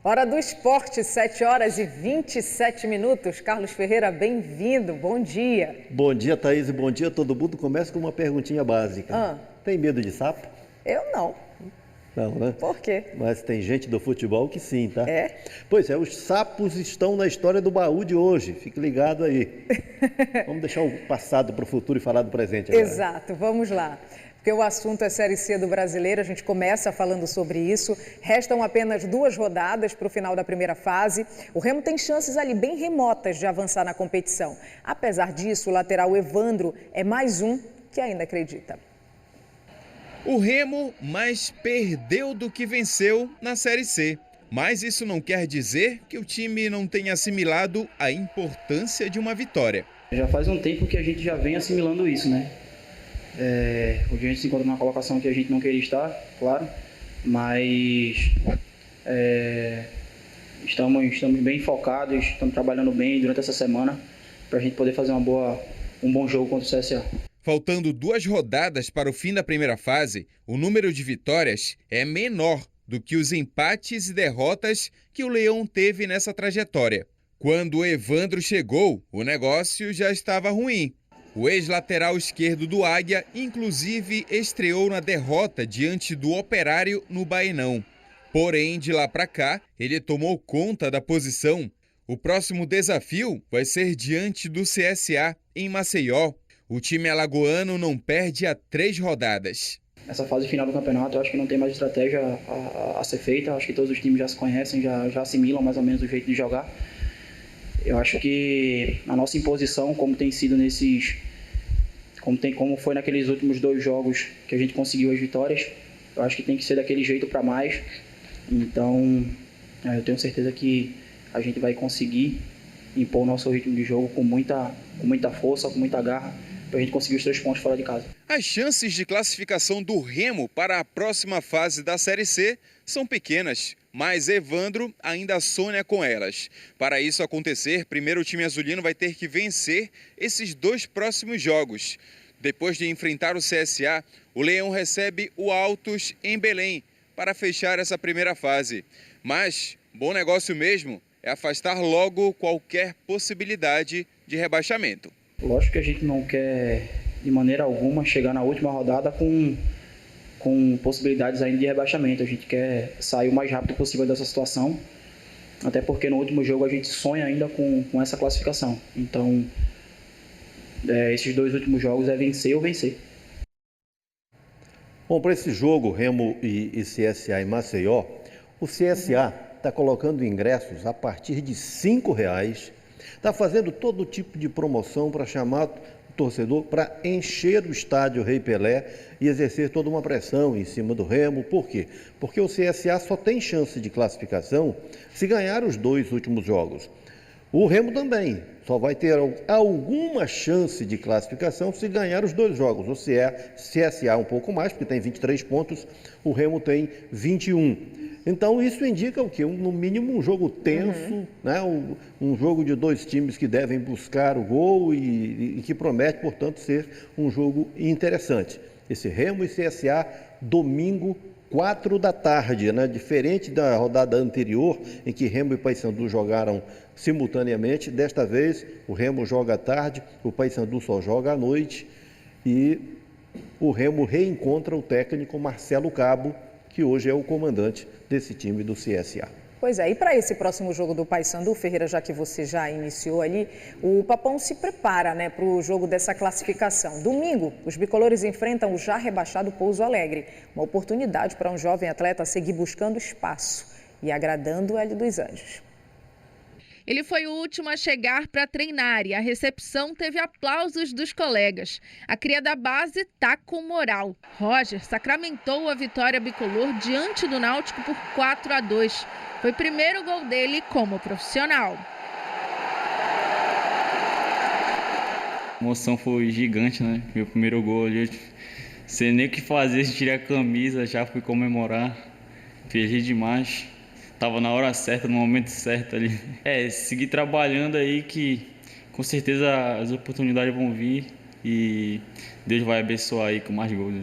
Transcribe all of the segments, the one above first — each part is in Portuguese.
Hora do esporte, 7 horas e 27 minutos. Carlos Ferreira, bem-vindo, bom dia. Bom dia, Thaís, e bom dia a todo mundo. Começa com uma perguntinha básica. Tem medo de sapo? Eu não. Não, né? Por quê? Mas tem gente do futebol que sim, tá? É? Pois é, os sapos estão na história do baú de hoje. Fique ligado aí. Vamos deixar o passado para o futuro e falar do presente agora. Exato, vamos lá. Porque o assunto é Série C do Brasileiro, a gente começa falando sobre isso. Restam apenas 2 rodadas para o final da primeira fase. O Remo tem chances ali bem remotas de avançar na competição. Apesar disso, o lateral Evandro é mais um que ainda acredita. O Remo mais perdeu do que venceu na Série C. Mas isso não quer dizer que o time não tenha assimilado a importância de uma vitória. Já faz um tempo que a gente já vem assimilando isso, né? Hoje a gente se encontra numa colocação que a gente não queria estar, claro, mas estamos bem focados, estamos trabalhando bem durante essa semana para a gente poder fazer um bom jogo contra o CSA. Faltando 2 rodadas para o fim da primeira fase, o número de vitórias é menor do que os empates e derrotas que o Leão teve nessa trajetória. Quando o Evandro chegou, o negócio já estava ruim. O ex-lateral esquerdo do Águia, inclusive, estreou na derrota diante do Operário no Baenão. Porém, de lá para cá, ele tomou conta da posição. O próximo desafio vai ser diante do CSA, em Maceió. O time alagoano não perde há 3 rodadas. Nessa fase final do campeonato, eu acho que não tem mais estratégia a ser feita. Eu acho que todos os times já se conhecem, já assimilam mais ou menos o jeito de jogar. Eu acho que a nossa imposição, como tem sido como foi naqueles últimos 2 jogos que a gente conseguiu as vitórias, eu acho que tem que ser daquele jeito para mais. Então, eu tenho certeza que a gente vai conseguir impor o nosso ritmo de jogo com muita força, com muita garra, para a gente conseguir os 3 pontos fora de casa. As chances de classificação do Remo para a próxima fase da Série C são pequenas, mas Evandro ainda sonha com elas. Para isso acontecer, primeiro o time azulino vai ter que vencer esses 2 próximos jogos. Depois de enfrentar o CSA, o Leão recebe o Altos em Belém para fechar essa primeira fase. Mas bom negócio mesmo é afastar logo qualquer possibilidade de rebaixamento. Lógico que a gente não quer, de maneira alguma, chegar na última rodada com possibilidades ainda de rebaixamento. A gente quer sair o mais rápido possível dessa situação, até porque no último jogo a gente sonha ainda com essa classificação. Então, esses 2 últimos jogos é vencer ou vencer. Bom, para esse jogo, Remo e CSA em Maceió, o CSA está colocando ingressos a partir de R$ 5,00. Está fazendo todo tipo de promoção para chamar o torcedor para encher o estádio Rei Pelé e exercer toda uma pressão em cima do Remo. Por quê? Porque o CSA só tem chance de classificação se ganhar os 2 últimos jogos. O Remo também só vai ter alguma chance de classificação se ganhar os 2 jogos. O CSA um pouco mais, porque tem 23 pontos, o Remo tem 21. Então isso indica o quê? No mínimo um jogo tenso, né? Um jogo de 2 times que devem buscar o gol e que promete, portanto, ser um jogo interessante. Esse Remo e CSA, domingo, 4 da tarde, né? Diferente da rodada anterior, em que Remo e Paysandu jogaram simultaneamente. Desta vez, o Remo joga à tarde, o Paysandu só joga à noite e o Remo reencontra o técnico Marcelo Cabo, que hoje é o comandante desse time do CSA. Pois é, e para esse próximo jogo do Paysandu, Ferreira, já que você já iniciou ali, o Papão se prepara, né, para o jogo dessa classificação. Domingo, os bicolores enfrentam o já rebaixado Pouso Alegre. Uma oportunidade para um jovem atleta seguir buscando espaço e agradando o Hélio dos Anjos. Ele foi o último a chegar para treinar e a recepção teve aplausos dos colegas. A cria da base tá com moral. Roger sacramentou a vitória bicolor diante do Náutico por 4-2. Foi o primeiro gol dele como profissional. A emoção foi gigante, né? Meu primeiro gol ali, sem nem o que fazer, tirei a camisa, já fui comemorar. Feliz demais. Tava na hora certa, no momento certo ali. Seguir trabalhando aí que com certeza as oportunidades vão vir e Deus vai abençoar aí com mais gols.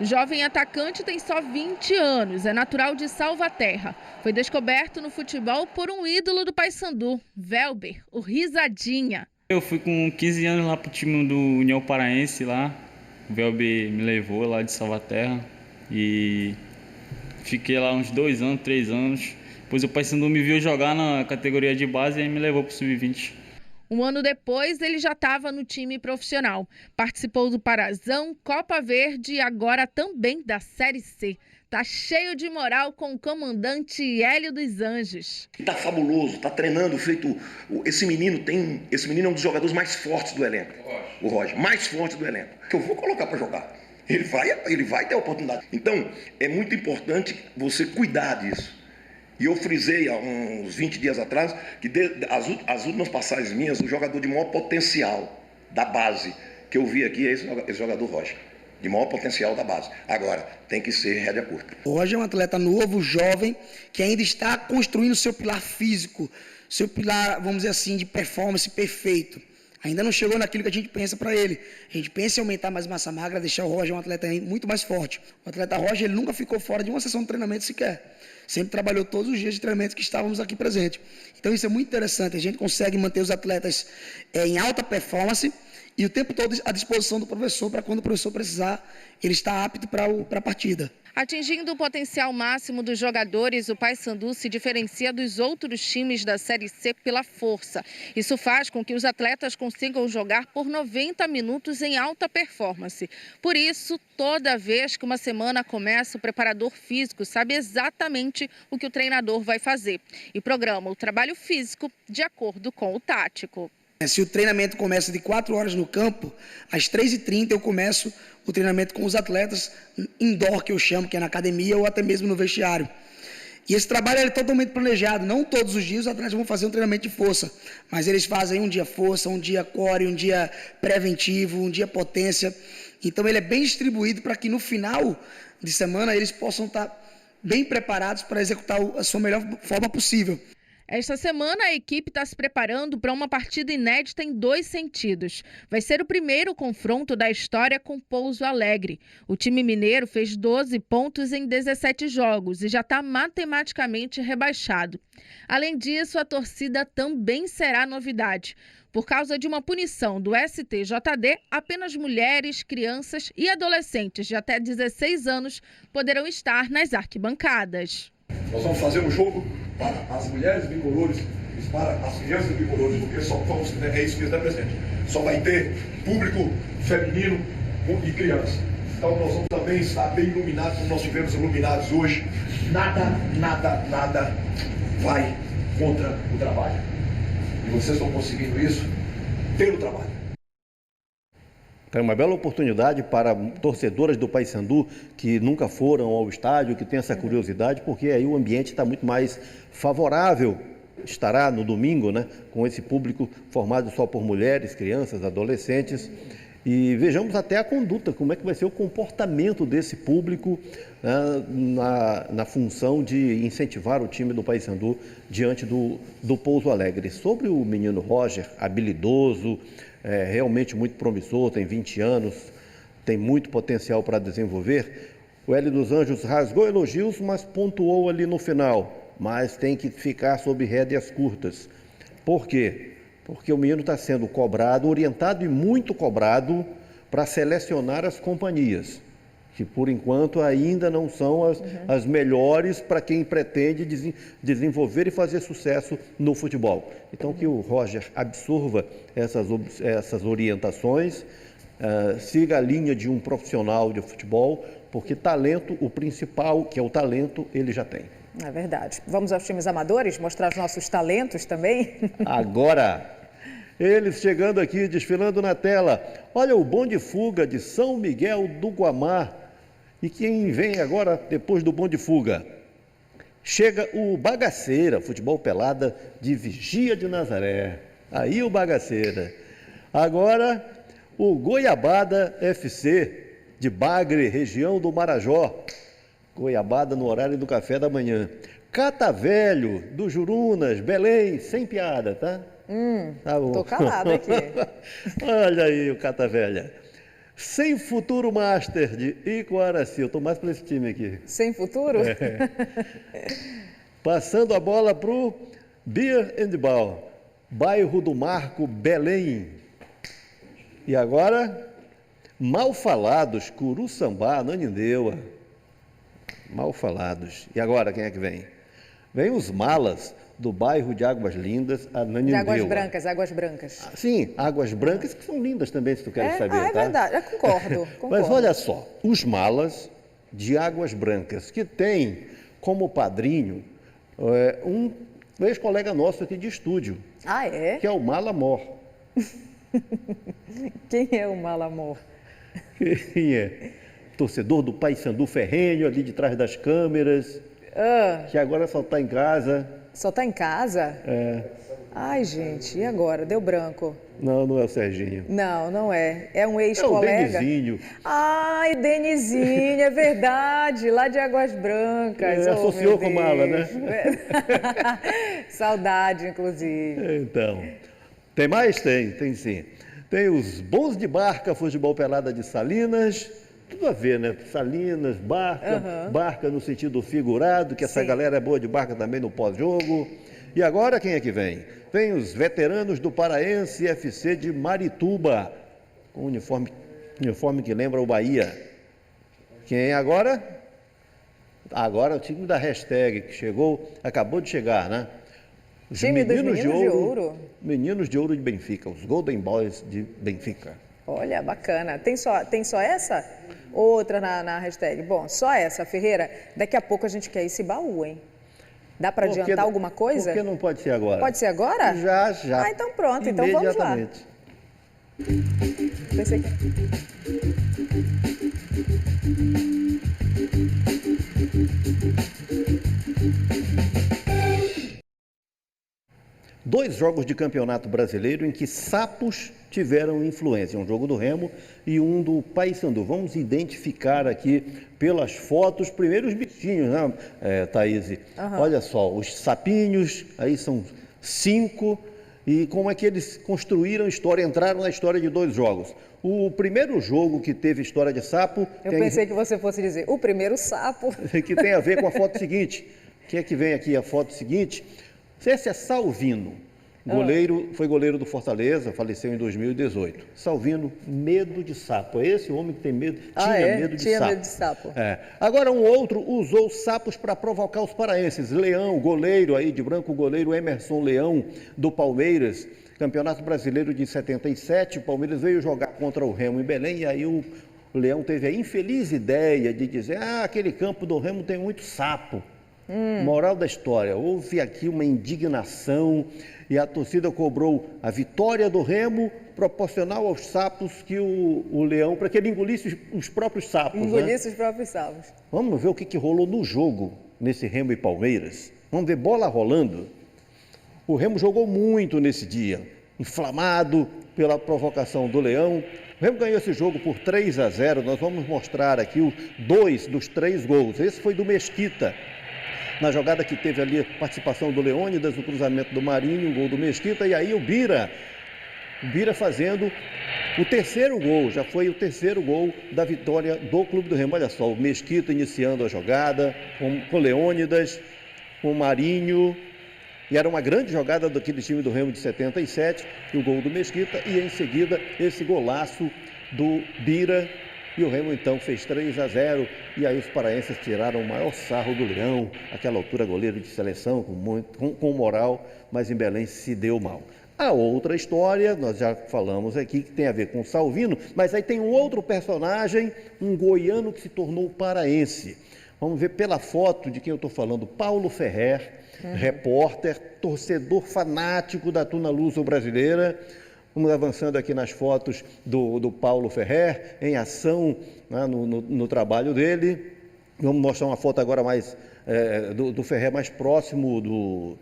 O jovem atacante tem só 20 anos, é natural de Salvaterra. Foi descoberto no futebol por um ídolo do Paysandu, Welber, o Risadinha. Eu fui com 15 anos lá pro time do União Paraense lá. O Welber me levou lá de Salvaterra e fiquei lá uns 2 anos, 3 anos. Depois o Paysandu me viu jogar na categoria de base e aí me levou pro Sub-20. Um ano depois, ele já estava no time profissional. Participou do Parazão, Copa Verde e agora também da Série C. Tá cheio de moral com o comandante Hélio dos Anjos. Tá fabuloso, tá treinando, feito... Esse menino é um dos jogadores mais fortes do elenco. O Roger, mais forte do elenco. Que eu vou colocar para jogar. Ele vai ter a oportunidade. Então, é muito importante você cuidar disso. E eu frisei há uns 20 dias atrás que as últimas passagens minhas, o jogador de maior potencial da base que eu vi aqui é esse jogador Roger. De maior potencial da base. Agora, tem que ser rédea curta. O Roger é um atleta novo, jovem, que ainda está construindo seu pilar físico, seu pilar, vamos dizer assim, de performance perfeito. Ainda não chegou naquilo que a gente pensa para ele. A gente pensa em aumentar mais massa magra, deixar o Roger um atleta muito mais forte. O atleta Roger, ele nunca ficou fora de uma sessão de treinamento sequer. Sempre trabalhou todos os dias de treinamento que estávamos aqui presentes. Então isso é muito interessante. A gente consegue manter os atletas em alta performance e o tempo todo à disposição do professor para quando o professor precisar, ele está apto para a partida. Atingindo o potencial máximo dos jogadores, o Paysandu se diferencia dos outros times da Série C pela força. Isso faz com que os atletas consigam jogar por 90 minutos em alta performance. Por isso, toda vez que uma semana começa, o preparador físico sabe exatamente o que o treinador vai fazer e programa o trabalho físico de acordo com o tático. Se o treinamento começa de 4 horas no campo, às 3h30 eu começo o treinamento com os atletas indoor, que eu chamo, que é na academia ou até mesmo no vestiário. E esse trabalho é totalmente planejado. Não todos os dias os atletas vão fazer um treinamento de força, mas eles fazem um dia força, um dia core, um dia preventivo, um dia potência. Então ele é bem distribuído para que no final de semana eles possam estar bem preparados para executar a sua melhor forma possível. Esta semana, a equipe está se preparando para uma partida inédita em 2 sentidos. Vai ser o primeiro confronto da história com Pouso Alegre. O time mineiro fez 12 pontos em 17 jogos e já está matematicamente rebaixado. Além disso, a torcida também será novidade. Por causa de uma punição do STJD, apenas mulheres, crianças e adolescentes de até 16 anos poderão estar nas arquibancadas. Nós vamos fazer um jogo para as mulheres bicolores e para as crianças bicolores, porque só vamos, é isso mesmo, né, presidente? Só vai ter público feminino e criança. Então nós vamos também estar bem iluminados, como nós tivemos iluminados hoje. Nada vai contra o trabalho. E vocês estão conseguindo isso pelo trabalho. É uma bela oportunidade para torcedoras do Paysandu que nunca foram ao estádio, que têm essa curiosidade, porque aí o ambiente está muito mais favorável. Estará no domingo, né, com esse público formado só por mulheres, crianças, adolescentes. E vejamos até a conduta, como é que vai ser o comportamento desse público, né, na função de incentivar o time do Paysandu diante do Pouso Alegre. Sobre o menino Roger, habilidoso, realmente muito promissor, tem 20 anos, tem muito potencial para desenvolver. O Hélio dos Anjos rasgou elogios, mas pontuou ali no final. Mas tem que ficar sob rédeas curtas. Por quê? Porque o menino está sendo cobrado, orientado e muito cobrado para selecionar as companhias, que por enquanto ainda não são as melhores para quem pretende desenvolver e fazer sucesso no futebol. Então que o Roger absorva essas orientações, siga a linha de um profissional de futebol, porque talento, o principal, que é o talento, ele já tem. É verdade. Vamos aos times amadores, mostrar os nossos talentos também? Agora, eles chegando aqui, desfilando na tela. Olha o Bonde Fuga de São Miguel do Guamá. E quem vem agora, depois do Bonde Fuga? Chega o Bagaceira, futebol pelada de Vigia de Nazaré. Aí o Bagaceira. Agora, o Goiabada FC de Bagre, região do Marajó. Goiabada no horário do café da manhã. Catavelho, do Jurunas, Belém, sem piada, tá? Tá bom. Tô calada aqui. Olha aí o Catavelha. Sem Futuro Master de Icoaraci. Eu estou mais para esse time aqui. Sem futuro? Passando a bola para o Beer and Ball, bairro do Marco, Belém. E agora, Mal Falados, Curuçambá, Ananindeua. Mal Falados. E agora, quem é que vem? Vem os Malas, do bairro de Águas Lindas, Ananindeua. De Águas Brancas, Águas Brancas. Sim, Águas Brancas, que são lindas também, se tu queres saber, é tá? verdade, eu concordo. Mas olha só, os Malas de Águas Brancas, que tem como padrinho um ex-colega nosso aqui de estúdio, Ah, é? que é o Malamor. Quem é o Malamor? Quem é? Torcedor do Paysandu ferrenho, ali de trás das câmeras, que agora só está em casa. Só tá em casa? Ai, gente, e agora? Deu branco. Não, não é o Serginho. Não, não é. É um É o ex-colega. Denizinho. Ai, Denizinho, é verdade, lá de Águas Brancas. Oh, Associou meu com Mala, né? Deus. Saudade, inclusive. Então, tem mais? Tem sim. Tem os Bons de Barca, Futebol Pelada de Salinas, tudo a ver, né? Salinas, Barca, Barca no sentido figurado, que essa Sim. galera é boa de Barca também no pós-jogo. E agora quem é que vem? Vem os veteranos do Paraense FC de Marituba, com uniforme que lembra o Bahia. Quem é agora? Agora o time da hashtag que chegou, acabou de chegar, né? Os Time dos Meninos de Ouro. Meninos de Ouro de Benfica, os Golden Boys de Benfica. Olha, bacana. Tem só essa? Outra na hashtag? Bom, só essa, Ferreira. Daqui a pouco a gente quer esse baú, hein? Dá para adiantar alguma coisa? Por que não pode ser agora? Pode ser agora? Já. Ah, então pronto. Então vamos lá. Imediatamente. Pensei que... Dois jogos de campeonato brasileiro em que sapos tiveram influência. Um jogo do Remo e um do Paysandu. Vamos identificar aqui pelas fotos, primeiro os bichinhos, né, Thaís? Olha só, os sapinhos, aí são 5. E como é que eles construíram história, entraram na história de dois jogos. O primeiro jogo que teve história de sapo... Eu pensei que você fosse dizer, o primeiro sapo. Que tem a ver com a foto seguinte. Quem é que vem aqui a foto seguinte? Esse é Salvino, foi goleiro do Fortaleza, faleceu em 2018. Salvino, medo de sapo. É esse o homem que tem medo? Tinha medo de sapo. Agora um outro usou sapos para provocar os paraenses. Leão, goleiro aí de branco, o goleiro Emerson Leão, do Palmeiras. Campeonato Brasileiro de 77, o Palmeiras veio jogar contra o Remo em Belém e aí o Leão teve a infeliz ideia de dizer, aquele campo do Remo tem muito sapo. Moral da história, houve aqui uma indignação e a torcida cobrou a vitória do Remo proporcional aos sapos que o Leão, para que ele engolisse os próprios sapos. Engolisse os próprios sapos. Vamos ver o que rolou no jogo, nesse Remo e Palmeiras. Vamos ver bola rolando. O Remo jogou muito nesse dia, inflamado pela provocação do Leão. O Remo ganhou esse jogo por 3-0. Nós vamos mostrar aqui 2 dos 3 gols. Esse foi do Mesquita. Na jogada que teve ali a participação do Leônidas, o cruzamento do Marinho, o gol do Mesquita, e aí o Bira fazendo o terceiro gol, já foi o terceiro gol da vitória do Clube do Remo. Olha só, o Mesquita iniciando a jogada, com o Leônidas, com o Marinho, e era uma grande jogada daquele time do Remo de 77, e o gol do Mesquita, e em seguida esse golaço do Bira. E o Remo, então, fez 3-0, e aí os paraenses tiraram o maior sarro do Leão, aquela altura goleiro de seleção, com moral, mas em Belém se deu mal. A outra história, nós já falamos aqui, que tem a ver com o Salvino, mas aí tem um outro personagem, um goiano que se tornou paraense. Vamos ver pela foto de quem eu estou falando, Paulo Ferrer, repórter, torcedor fanático da Tuna Luso brasileira. Vamos avançando aqui nas fotos do Paulo Ferrer, em ação, né, no trabalho dele. Vamos mostrar uma foto agora mais do Ferrer mais próximo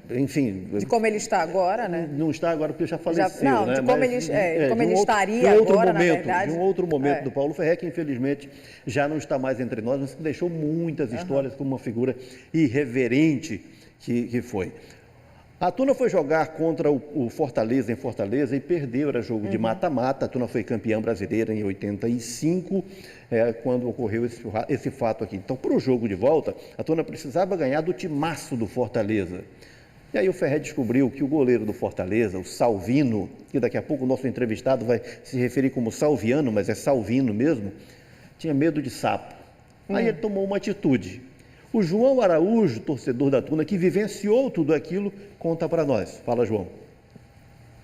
enfim... De como ele está agora, né? Não está agora porque já faleceu, não, né? De como ele estaria agora, na verdade. De um outro momento do Paulo Ferrer, que infelizmente já não está mais entre nós, mas que deixou muitas histórias como uma figura irreverente que foi. A Tuna foi jogar contra o Fortaleza em Fortaleza e perdeu, era jogo de mata-mata. A Tuna foi campeã brasileira em 85, quando ocorreu esse fato aqui. Então, para o jogo de volta, a Tuna precisava ganhar do timaço do Fortaleza. E aí o Ferré descobriu que o goleiro do Fortaleza, o Salvino, que daqui a pouco o nosso entrevistado vai se referir como Salviano, mas é Salvino mesmo, tinha medo de sapo. Aí ele tomou uma atitude. O João Araújo, torcedor da Tuna, que vivenciou tudo aquilo, conta para nós. Fala, João.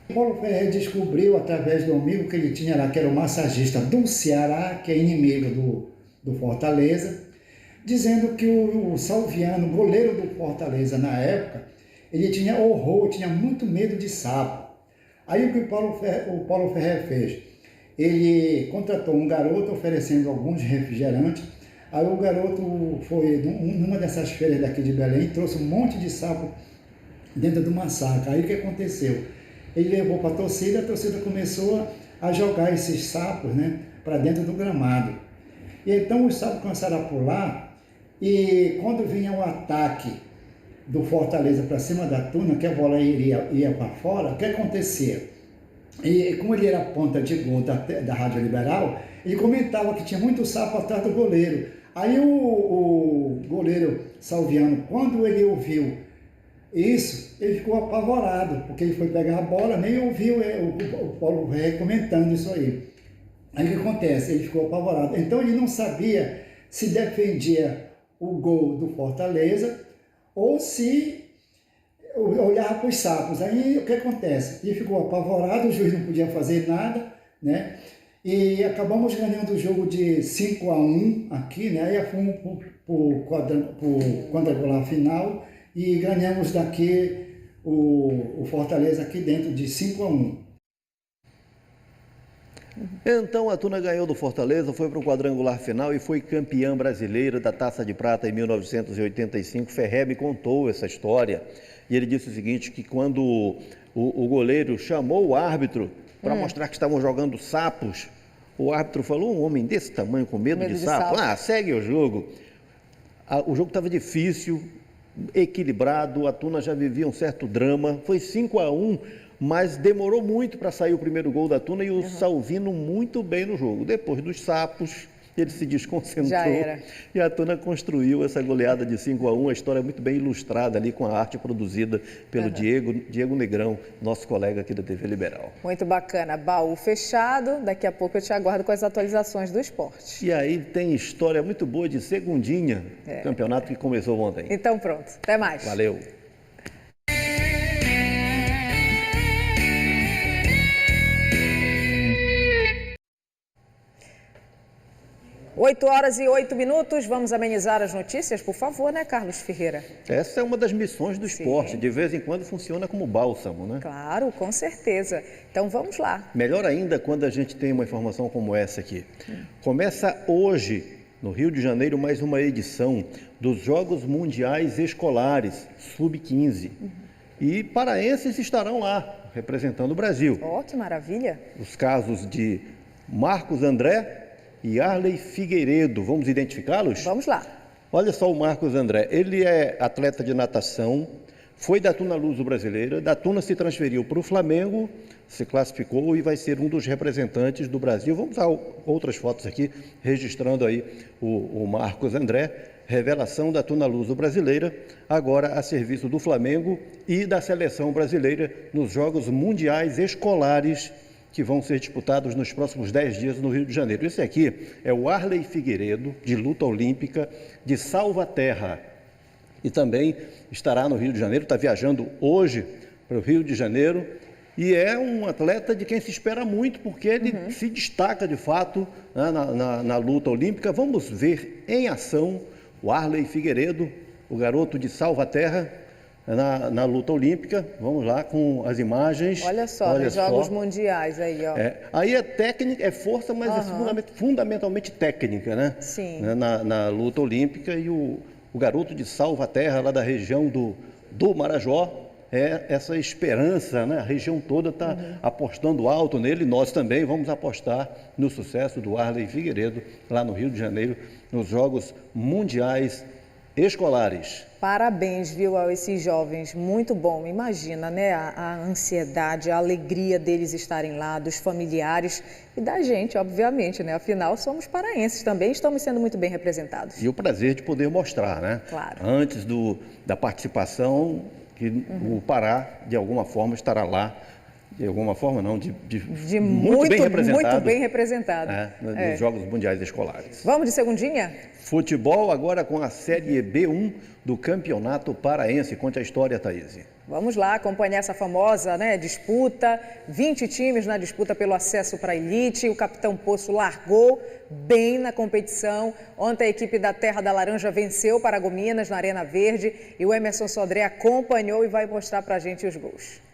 O Paulo Ferré descobriu, através do amigo que ele tinha lá, que era o massagista do Ceará, que é inimigo do Fortaleza, dizendo que o Salviano, goleiro do Fortaleza na época, ele tinha horror, tinha muito medo de sapo. Aí o que o Paulo Ferré fez? Ele contratou um garoto oferecendo alguns refrigerantes. Aí o garoto foi numa dessas feiras daqui de Belém e trouxe um monte de sapo dentro de uma saca. Aí o que aconteceu? Ele levou para a torcida começou a jogar esses sapos, né, para dentro do gramado. E então os sapos começaram a pular e quando vinha o ataque do Fortaleza para cima da Tuna, que a bola ia para fora, o que acontecia? E como ele era ponta de gol da Rádio Liberal, ele comentava que tinha muito sapo atrás do goleiro. Aí o goleiro Salviano, quando ele ouviu isso, ele ficou apavorado, porque ele foi pegar a bola, nem ouviu o Paulo Ferré comentando isso aí. Aí o que acontece? Ele ficou apavorado. Então ele não sabia se defendia o gol do Fortaleza ou se olhava para os sapos. Aí o que acontece? Ele ficou apavorado, o juiz não podia fazer nada, né? E acabamos ganhando o jogo de 5-1 aqui, né? Aí fomos para o quadrangular final e ganhamos daqui o Fortaleza aqui dentro de 5-1. Então a Tuna ganhou do Fortaleza, foi para o quadrangular final e foi campeã brasileira da Taça de Prata em 1985. Ferré me contou essa história e ele disse o seguinte, que quando o goleiro chamou o árbitro para mostrar que estavam jogando sapos, o árbitro falou, um homem desse tamanho com medo de sapo? Segue o jogo. O jogo estava difícil, equilibrado, a Tuna já vivia um certo drama, foi 5-1, mas demorou muito para sair o primeiro gol da Tuna e o Salvino muito bem no jogo. Depois dos sapos, ele se desconcentrou e a Tuna construiu essa goleada de 5-1, a história é muito bem ilustrada ali com a arte produzida pelo Diego Negrão, nosso colega aqui da TV Liberal. Muito bacana, baú fechado, daqui a pouco eu te aguardo com as atualizações do esporte. E aí tem história muito boa de segundinha, campeonato que começou ontem. Então pronto, até mais. Valeu. 8h08, vamos amenizar as notícias, por favor, né, Carlos Ferreira? Essa é uma das missões do esporte, de vez em quando funciona como bálsamo, né? Claro, com certeza. Então vamos lá. Melhor ainda quando a gente tem uma informação como essa aqui. Começa hoje, no Rio de Janeiro, mais uma edição dos Jogos Mundiais Escolares, Sub-15. E paraenses estarão lá, representando o Brasil. Oh, que maravilha! Os casos de Marcos André e Arley Figueiredo. Vamos identificá-los? Vamos lá. Olha só o Marcos André. Ele é atleta de natação, foi da Tuna Luso Brasileira, da Tuna se transferiu para o Flamengo, se classificou e vai ser um dos representantes do Brasil. Vamos a outras fotos aqui, registrando aí o Marcos André, revelação da Tuna Luso Brasileira, agora a serviço do Flamengo e da seleção brasileira nos Jogos Mundiais Escolares que vão ser disputados nos próximos 10 dias no Rio de Janeiro. Esse aqui é o Arley Figueiredo, de luta olímpica, de Salvaterra. E também estará no Rio de Janeiro, está viajando hoje para o Rio de Janeiro. E é um atleta de quem se espera muito, porque ele se destaca de fato, né, na luta olímpica. Vamos ver em ação o Arley Figueiredo, o garoto de Salvaterra, na luta olímpica. Vamos lá com as imagens. Olha só, nos Jogos Mundiais aí, ó. Aí é técnica, é força, mas é fundamentalmente técnica, né? Sim. Na luta olímpica. E o garoto de Salvaterra, lá da região do Marajó, é essa esperança, né? A região toda está apostando alto nele. Nós também vamos apostar no sucesso do Arley Figueiredo, lá no Rio de Janeiro, nos Jogos Mundiais escolares. Parabéns, viu, a esses jovens, muito bom. Imagina, né, a ansiedade, a alegria deles estarem lá, dos familiares e da gente, obviamente, né? Afinal, somos paraenses também, estamos sendo muito bem representados. E o prazer de poder mostrar, né? Claro. Antes da participação, que o Pará, de alguma forma, estará lá. De alguma forma, não, de muito bem representado. Muito bem representado. Nos Jogos Mundiais Escolares. Vamos de segundinha? Futebol agora com a Série B1 do Campeonato Paraense. Conte a história, Thaís. Vamos lá acompanhar essa famosa, né, disputa. 20 times na disputa pelo acesso para a elite. O Capitão Poço largou bem na competição. Ontem a equipe da Terra da Laranja venceu Paragominas na Arena Verde. E o Emerson Sodré acompanhou e vai mostrar para a gente os gols.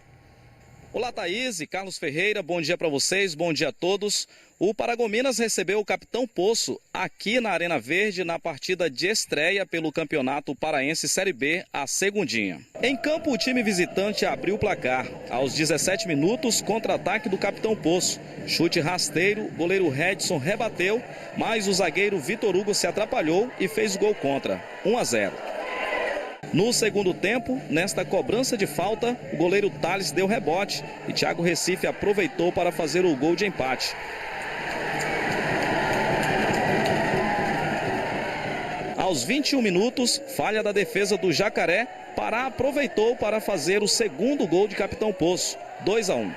Olá, Thaís e Carlos Ferreira, bom dia para vocês, bom dia a todos. O Paragominas recebeu o Capitão Poço aqui na Arena Verde na partida de estreia pelo Campeonato Paraense Série B, a segundinha. Em campo, o time visitante abriu o placar. Aos 17 minutos, contra-ataque do Capitão Poço. Chute rasteiro, goleiro Redson rebateu, mas o zagueiro Vitor Hugo se atrapalhou e fez gol contra, 1-0. No segundo tempo, nesta cobrança de falta, o goleiro Thales deu rebote e Thiago Recife aproveitou para fazer o gol de empate. Aos 21 minutos, falha da defesa do Jacaré, Pará aproveitou para fazer o segundo gol de Capitão Poço, 2-1.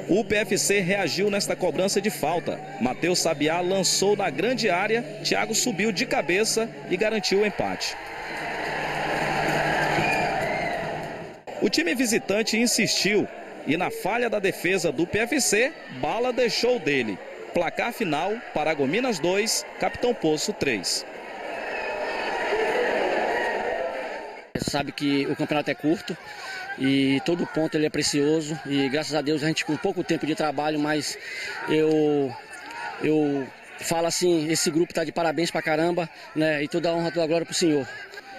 O PFC reagiu nesta cobrança de falta. Matheus Sabiá lançou na grande área, Thiago subiu de cabeça e garantiu o empate. O time visitante insistiu e na falha da defesa do PFC, Bala deixou dele. Placar final, Paragominas 2, Capitão Poço 3. Sabe que o campeonato é curto. E todo ponto ele é precioso e graças a Deus a gente com pouco tempo de trabalho, mas eu falo assim, esse grupo está de parabéns pra caramba, né? E toda a honra, toda a glória pro Senhor.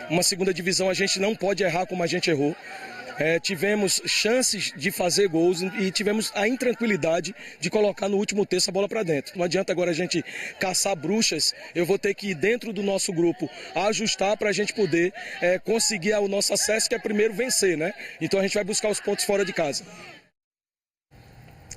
Uma segunda divisão a gente não pode errar como a gente errou. Tivemos chances de fazer gols e tivemos a intranquilidade de colocar no último terço a bola para dentro. Não adianta agora a gente caçar bruxas, eu vou ter que ir dentro do nosso grupo ajustar para a gente poder conseguir o nosso acesso, que é primeiro vencer, né? Então a gente vai buscar os pontos fora de casa.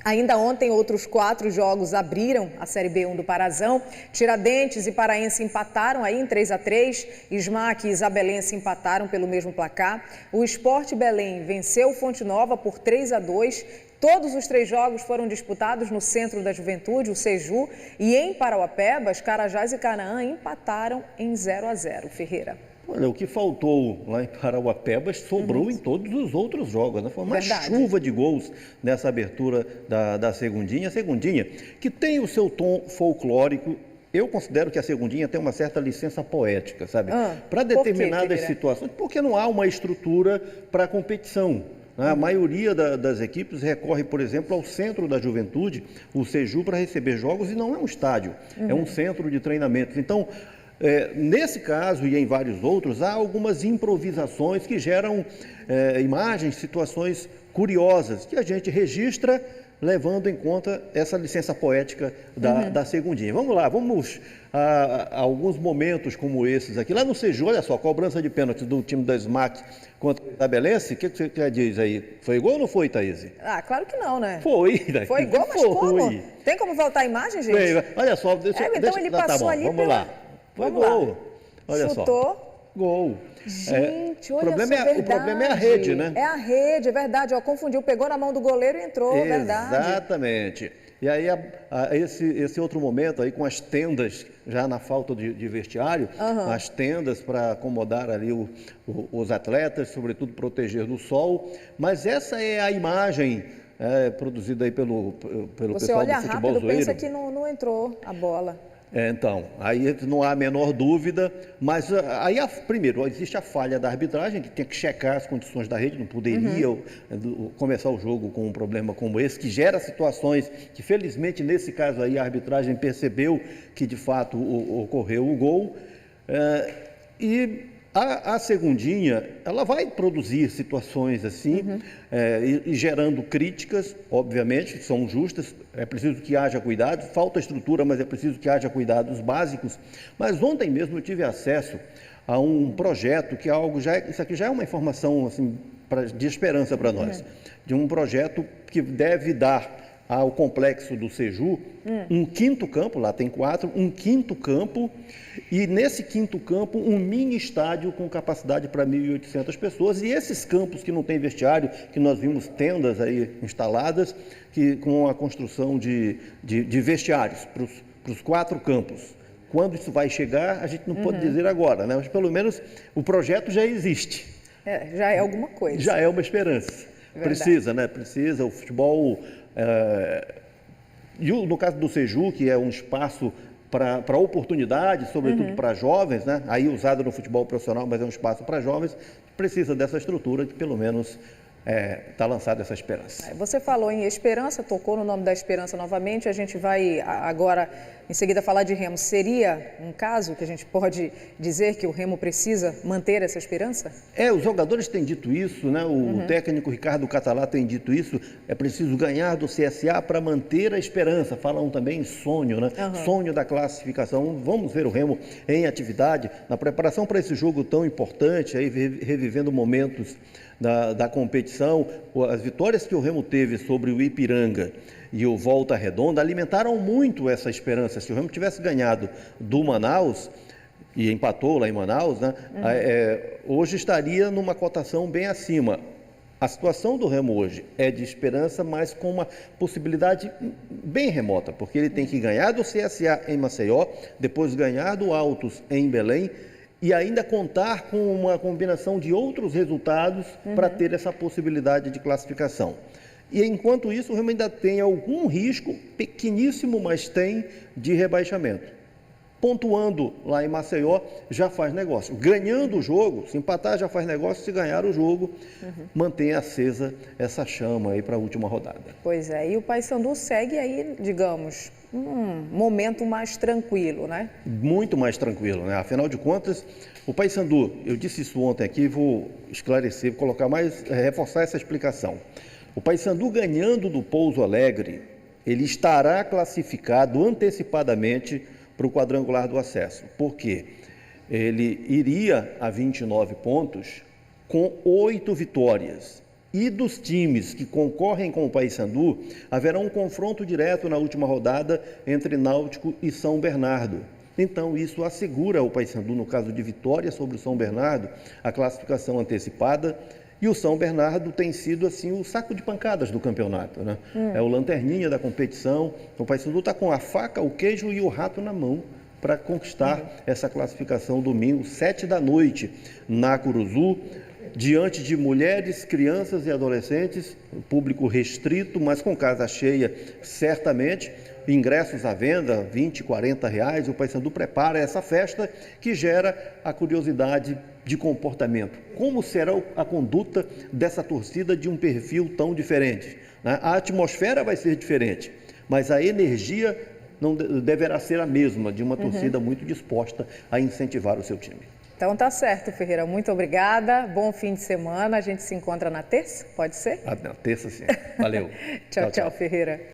Ainda ontem, outros 4 jogos abriram a Série B1 do Parazão. Tiradentes e Paraense empataram aí em 3-3. Smack e Isabelense empataram pelo mesmo placar. O Sport Belém venceu Fonte Nova por 3-2. Todos os 3 jogos foram disputados no Centro da Juventude, o Seju. E em Parauapebas, Carajás e Canaã empataram em 0-0. Ferreira. Olha, o que faltou lá em Parauapebas sobrou em todos os outros jogos, né? Foi uma chuva de gols nessa abertura da segundinha. A segundinha, que tem o seu tom folclórico, eu considero que a segundinha tem uma certa licença poética, sabe? Para determinadas situações, porque não há uma estrutura para a competição. A maioria das equipes recorre, por exemplo, ao Centro da Juventude, o Seju, para receber jogos, e não é um estádio, é um centro de treinamentos. Então, nesse caso e em vários outros, há algumas improvisações que geram imagens, situações curiosas, que a gente registra levando em conta essa licença poética da segundinha. Vamos lá, vamos a alguns momentos como esses aqui. Lá no Seju, olha só, cobrança de pênalti do time da Smack contra o Isabelense. O que você diz aí? Foi gol ou não foi, Thaís? Ah, claro que não, né? Foi. Foi gol, mas como? Tem como voltar a imagem, gente? Olha só. Então ele passou ali vamos lá. Foi gol. Olha só. Chutou. Gol. Gente, olha só, verdade. O problema é a rede, né? É a rede, é verdade. Ó, confundiu, pegou na mão do goleiro e entrou, verdade. Exatamente. E aí, esse outro momento aí com as tendas, já na falta de vestiário, as tendas para acomodar ali os atletas, sobretudo proteger do sol. Mas essa é a imagem produzida aí pelo pessoal do futebol zoeiro. Você olha rápido, pensa que não entrou a bola. Então, aí não há a menor dúvida, mas aí, primeiro, existe a falha da arbitragem, que tem que checar as condições da rede, não poderia começar o jogo com um problema como esse, que gera situações que, felizmente, nesse caso aí, a arbitragem percebeu que, de fato, ocorreu o gol. E A segundinha, ela vai produzir situações assim, e gerando críticas, obviamente, são justas, é preciso que haja cuidado, falta estrutura, mas é preciso que haja cuidados básicos. Mas ontem mesmo eu tive acesso a um projeto que é algo, isso aqui já é uma informação assim, de esperança para nós, de um projeto que deve dar ao complexo do Seju um quinto campo, lá tem 4, um quinto campo, e nesse quinto campo um mini estádio com capacidade para 1.800 pessoas, e esses campos que não tem vestiário, que nós vimos tendas aí instaladas, que, com a construção de vestiários para os 4 campos. Quando isso vai chegar, a gente não pode dizer agora, né? Mas pelo menos o projeto já existe. Já é alguma coisa. Já é uma esperança. Verdade. Precisa, né? Precisa, o futebol... E no caso do Seju, que é um espaço para oportunidade, sobretudo para jovens, né? Aí usado no futebol profissional, mas é um espaço para jovens, precisa dessa estrutura que pelo menos está lançada essa esperança. Você falou em esperança, tocou no nome da esperança novamente, a gente vai agora em seguida falar de Remo. Seria um caso que a gente pode dizer que o Remo precisa manter essa esperança? Os jogadores têm dito isso, né? O técnico Ricardo Catalá tem dito isso, é preciso ganhar do CSA para manter a esperança, falam também em sonho, né? Sonho da classificação. Vamos ver o Remo em atividade, na preparação para esse jogo tão importante, aí revivendo momentos da competição. As vitórias que o Remo teve sobre o Ipiranga e o Volta Redonda alimentaram muito essa esperança. Se o Remo tivesse ganhado do Manaus e empatou lá em Manaus, né, hoje estaria numa cotação bem acima. A situação do Remo hoje é de esperança, mas com uma possibilidade bem remota, porque ele tem que ganhar do CSA em Maceió, depois ganhar do Altos em Belém, e ainda contar com uma combinação de outros resultados para ter essa possibilidade de classificação. E enquanto isso, o Remo ainda tem algum risco, pequeníssimo, mas tem, de rebaixamento. Pontuando lá em Maceió, já faz negócio. Ganhando o jogo, se empatar já faz negócio, se ganhar o jogo, mantém acesa essa chama aí para a última rodada. Pois é, e o Paysandu segue aí, digamos, um momento mais tranquilo, né? Muito mais tranquilo, né? Afinal de contas, o Paysandu, eu disse isso ontem aqui, vou esclarecer, vou colocar mais, reforçar essa explicação. O Paysandu ganhando do Pouso Alegre, ele estará classificado antecipadamente para o quadrangular do acesso. Por quê? Ele iria a 29 pontos com 8 vitórias. E dos times que concorrem com o Paysandu, haverá um confronto direto na última rodada entre Náutico e São Bernardo. Então, isso assegura ao Paysandu, no caso de vitória sobre o São Bernardo, a classificação antecipada. E o São Bernardo tem sido, assim, o saco de pancadas do campeonato, né? É o lanterninha da competição. O Paysandu está com a faca, o queijo e o rato na mão para conquistar essa classificação domingo, 7h, na Curuzu, diante de mulheres, crianças e adolescentes, público restrito, mas com casa cheia, certamente. Ingressos à venda, R$20, R$40. O Paysandu prepara essa festa que gera a curiosidade de comportamento. Como será a conduta dessa torcida de um perfil tão diferente? A atmosfera vai ser diferente, mas a energia não deverá ser a mesma, de uma torcida muito disposta a incentivar o seu time. Então tá certo, Ferreira. Muito obrigada. Bom fim de semana. A gente se encontra na terça, pode ser? Na terça, sim. Valeu. Tchau, Ferreira.